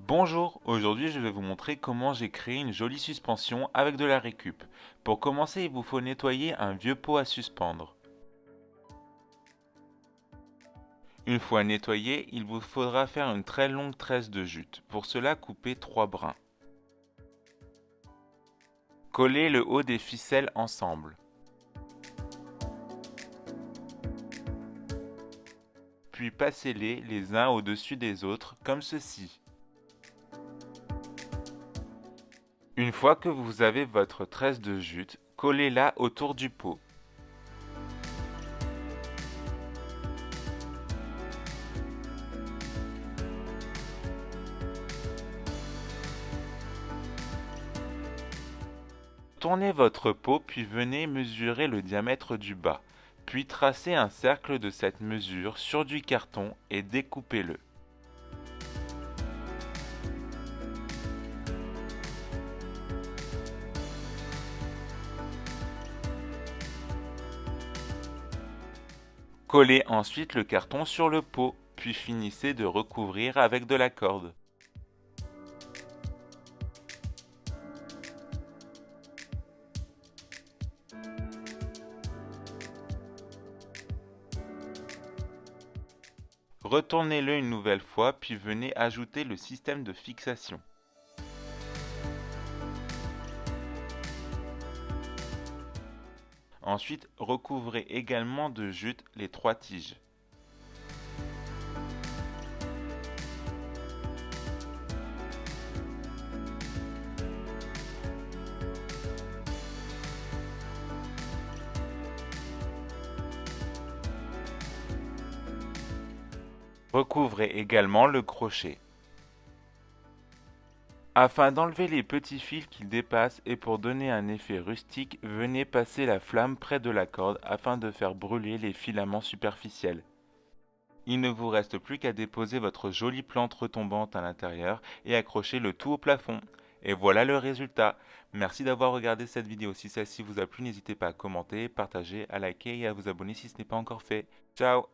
Bonjour, aujourd'hui je vais vous montrer comment j'ai créé une jolie suspension avec de la récup. Pour commencer, il vous faut nettoyer un vieux pot à suspendre. Une fois nettoyé, il vous faudra faire une très longue tresse de jute. Pour cela, coupez 3 brins. Collez le haut des ficelles ensemble. Puis passez-les les uns au-dessus des autres comme ceci. Une fois que vous avez votre tresse de jute, collez-la autour du pot. Tournez votre pot puis venez mesurer le diamètre du bas, puis tracez un cercle de cette mesure sur du carton et découpez-le. Collez ensuite le carton sur le pot, puis finissez de recouvrir avec de la corde. Retournez-le une nouvelle fois, puis venez ajouter le système de fixation. Ensuite, recouvrez également de jute les 3 tiges. Recouvrez également le crochet. Afin d'enlever les petits fils qui dépassent et pour donner un effet rustique, venez passer la flamme près de la corde afin de faire brûler les filaments superficiels. Il ne vous reste plus qu'à déposer votre jolie plante retombante à l'intérieur et accrocher le tout au plafond. Et voilà le résultat. Merci d'avoir regardé cette vidéo. Si celle-ci vous a plu, n'hésitez pas à commenter, partager, à liker et à vous abonner si ce n'est pas encore fait. Ciao!